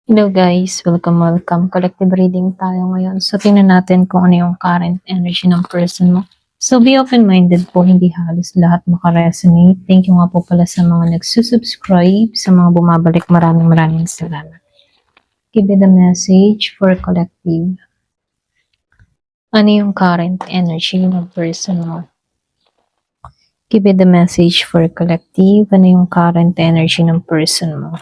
Hello guys, welcome. Collective reading tayo ngayon. So, tingnan natin kung ano yung current energy ng person mo. So, be open-minded po, hindi halos lahat makaresonate. Thank you nga po pala sa mga nagsusubscribe, sa mga bumabalik. Maraming salamat. Give it a message for collective. Ano yung current energy ng person mo? Give it a message for collective. Ano yung current energy ng person mo?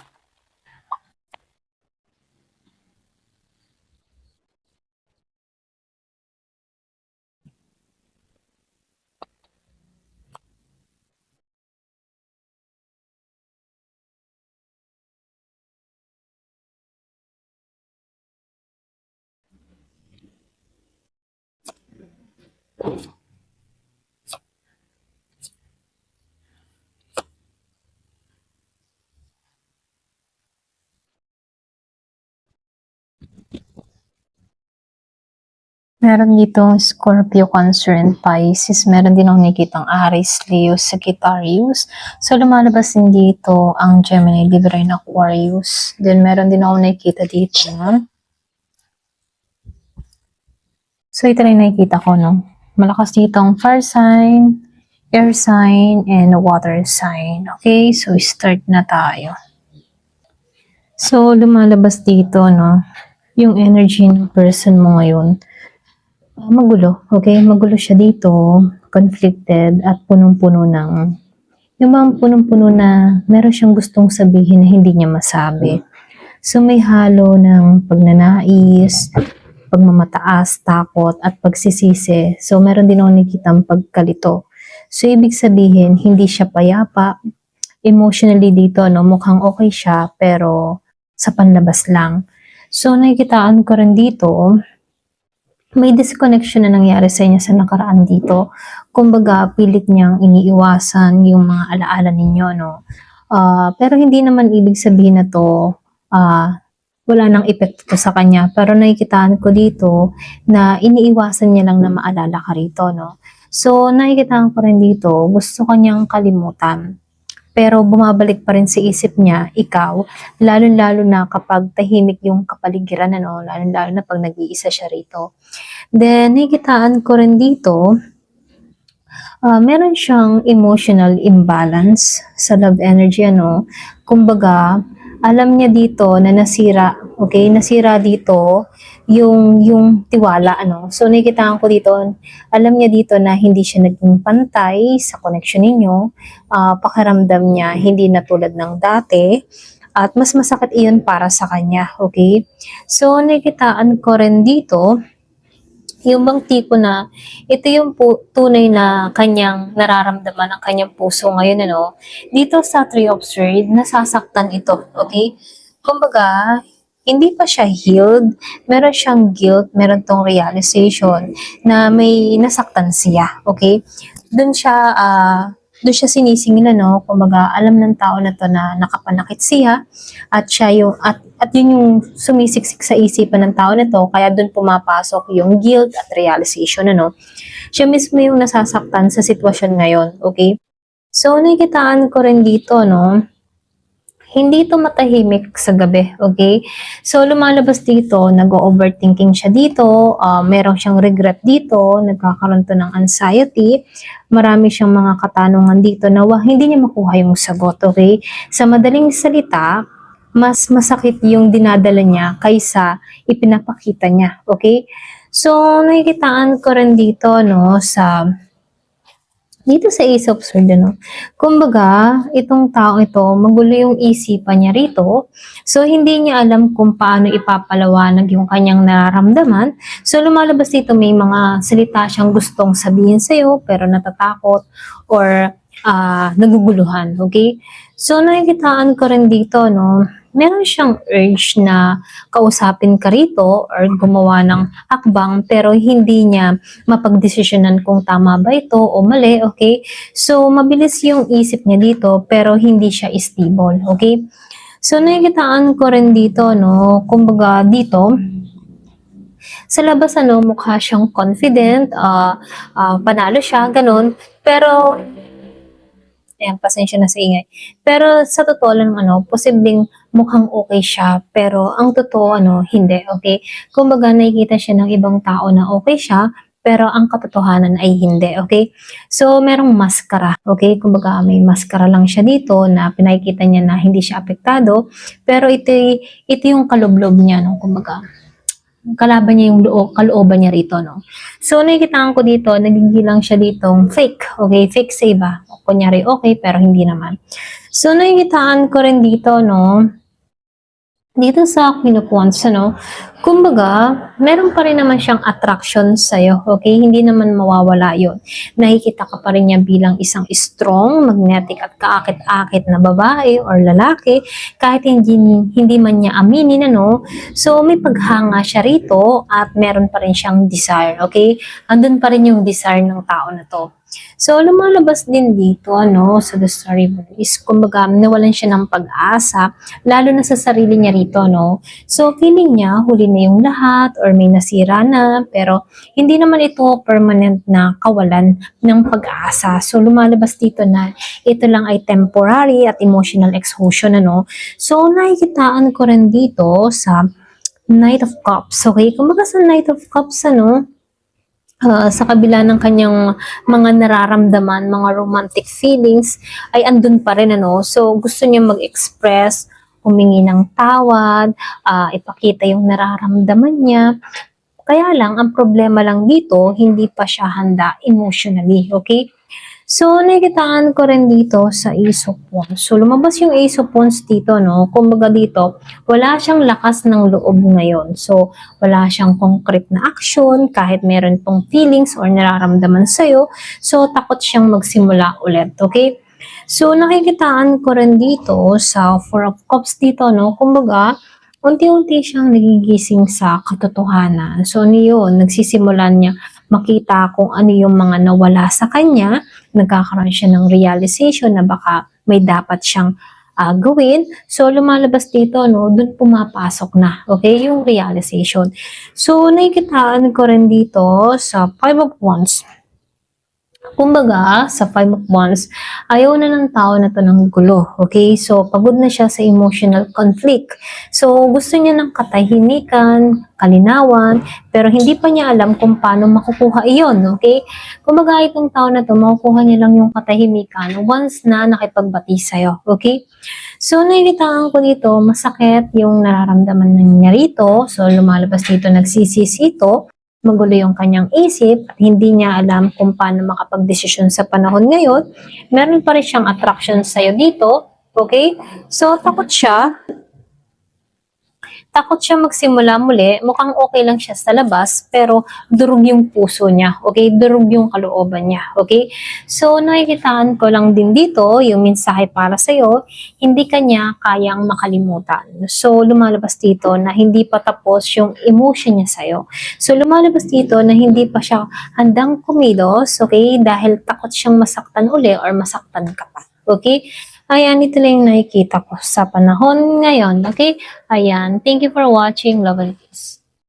Meron ditong Scorpio, Cancer, and Pisces. Meron din akong nakikitang Aries, Leo, Sagittarius. So, lumalabas din dito ang Gemini, Libra, and Aquarius. Then, meron din akong nakikita dito. So, ito na yung nakikita ko, no? Malakas dito ang fire sign, air sign, and water sign. Okay, so start na tayo. So, lumalabas dito, no? Yung energy ng person mo ngayon. Magulo, okay? Magulo siya dito, conflicted, at punong-puno ng, yung mga punong-puno na meron siyang gustong sabihin na hindi niya masabi. So, may halo ng pagnanais, pagmamataas, takot, at pagsisisi. So, meron din ako nakikitang pagkalito. So, ibig sabihin, hindi siya payapa. Emotionally dito, no, mukhang okay siya, pero sa panlabas lang. So, nakikitaan ko rin dito, may disconnection na nangyari sa inyo sa nakaraan dito. Kumbaga, pilit niyang iniiwasan yung mga alaala ninyo, no? Pero hindi naman ibig sabihin na to, wala nang epekto sa kanya. Pero nakikitaan ko dito na iniiwasan niya lang na maalala ka rito, no? So, nakikitaan ko rin dito, gusto kanyang kalimutan. Pero bumabalik pa rin sa isip niya, ikaw, lalo-lalo na kapag tahimik yung kapaligiran, ano, lalo-lalo na pag nag-iisa siya rito. Then, nakikitaan ko rin dito, meron siyang emotional imbalance sa love energy, ano. Kumbaga, alam niya dito na nasira, okay? Nasira dito yung tiwala, ano. So, nakikitaan ko dito, alam niya dito na hindi siya naging pantay sa connection ninyo. Pakiramdam niya hindi na tulad ng dati. At mas masakit iyon para sa kanya, okay? So, nakikitaan ko rin dito, yung bang tipo na ito yung tunay na kanyang nararamdaman ng kanyang puso ngayon, ano? Dito sa Three of Swords, nasasaktan ito, okay? Kumbaga, hindi pa siya healed, meron siyang guilt, meron tong realization na may nasaktan siya, okay? Doon siya sinisingil, no? Kumbaga, alam ng tao na to na nakapanakit siya at siya yung at yun yung sumisiksik sa isipan ng tao na to, kaya doon pumapasok yung guilt at realization, ano? Siya mismo yung nasasaktan sa sitwasyon ngayon, okay? So, nakikitaan ko rin dito, no? Hindi ito matahimik sa gabi, okay? So, lumalabas dito, nag-overthinking siya dito, meron siyang regret dito, nagkakaroon to ng anxiety, marami siyang mga katanungan dito na hindi niya makuha yung sagot, okay? Sa madaling salita, mas masakit yung dinadala niya kaysa ipinapakita niya, okay? So, nakikitaan ko rin dito, no, dito sa Ace of Swords, no? Kumbaga, itong tao ito, magulo yung isipan niya rito. So, hindi niya alam kung paano ipapalawanag yung kanyang nararamdaman. So, lumalabas dito may mga salita siyang gustong sabihin sa'yo, pero natatakot or naguguluhan, okay? So, nakikitaan ko rin dito, no? Meron siyang urge na kausapin ka rito or gumawa ng hakbang, pero hindi niya mapagdesisyonan kung tama ba ito o mali, okay? So, mabilis yung isip niya dito, pero hindi siya stable, okay? So, nakikitaan ko rin dito, no? Kumbaga, dito, sa labas, ano, mukha siyang confident, panalo siya, ganun. Pero, Ayan, pasensya na sa ingay. Pero sa totoo lang, posibleng mukhang okay siya, pero ang totoo, hindi, okay? Kumbaga, nakikita siya ng ibang tao na okay siya, pero ang katotohanan ay hindi, okay? So, merong maskara, okay? Kumbaga, may maskara lang siya dito na pinakikita niya na hindi siya apektado, pero ito yung kaloblob niya, no? Kumbaga, kalaban niya yung kalooban niya rito, no? So, nakikitaan ko dito, nagigilang siya ditong fake, okay? Fake save, kunyari okay, pero hindi naman. So, nakikitaan ko rin dito, no? Dito sa Queen of Wands, kumbaga, meron pa rin naman siyang attraction sa'yo, okay? Hindi naman mawawala yon. Nakikita ka pa rin niya bilang isang strong, magnetic at kaakit-akit na babae or lalaki, kahit hindi man niya aminin, So, may paghanga siya rito at meron pa rin siyang desire, okay? Andun pa rin yung desire ng tao na to. So, lumalabas din dito, sa The Story is, kumbaga, nawalan siya ng pag-asa, lalo na sa sarili niya rito, So, feeling niya, huli na yung lahat, or may nasira na, pero hindi naman ito permanent na kawalan ng pag-asa. So, lumalabas dito na ito lang ay temporary at emotional exhaustion, So, nakikitaan ko rin dito sa Knight of Cups, okay? Kumbaga sa Knight of Cups, sa kabila ng kanyang mga nararamdaman, mga romantic feelings, ay andun pa rin, So, gusto niya mag-express, humingi ng tawad, ipakita yung nararamdaman niya. Kaya lang, ang problema lang dito, hindi pa siya handa emotionally, okay? So, nakikitaan ko rin dito sa Ace of Wands. So, lumabas yung Ace of Wands dito, Kumbaga dito, wala siyang lakas ng loob ngayon. So, wala siyang concrete na action, kahit meron pong feelings or nararamdaman sa'yo. So, takot siyang magsimula ulit, okay? So, nakikitaan ko rin dito sa Four of Cups dito, Kumbaga, unti-unti siyang nagigising sa katotohanan. So, yun, nagsisimulan niya makita kung ano yung mga nawala sa kanya, nagkakaroon siya ng realization na baka may dapat siyang gawin. So, lumalabas dito, dun pumapasok na, okay, yung realization. So, nakikitaan ko rin dito sa Five of Wands. Kumbaga, sa Five of Wands, ayaw na ng tao na to ng gulo, okay? So, pagod na siya sa emotional conflict. So, gusto niya ng katahimikan, kalinawan, pero hindi pa niya alam kung paano makukuha iyon, okay? Kumbaga, itong tao na to, makukuha niya lang yung katahimikan once na nakipagbati sa'yo, okay? So, nakikitaan ko dito, masakit yung nararamdaman niya rito. So, lumalabas dito, nagsisisi ito. Magulo yung kanyang isip at hindi niya alam kung paano makapag-desisyon sa panahon ngayon. Meron pa rin siyang attraction sa'yo dito. Okay? So, takot siya magsimula muli. Mukhang okay lang siya sa labas, pero durog yung puso niya. Okay? Durog yung kalooban niya. Okay? So, nakikitaan ko lang din dito, yung mensahe para sa'yo, hindi kanya kayang makalimutan. So, lumalabas dito na hindi pa tapos yung emotion niya sa'yo. So, lumalabas dito na hindi pa siya handang kumilos, okay? Dahil takot siyang masaktan uli or masaktan ka pa. Okay? Ayan, ito lang yung nakikita ko sa panahon ngayon. Okay? Ayan. Thank you for watching. Love and peace.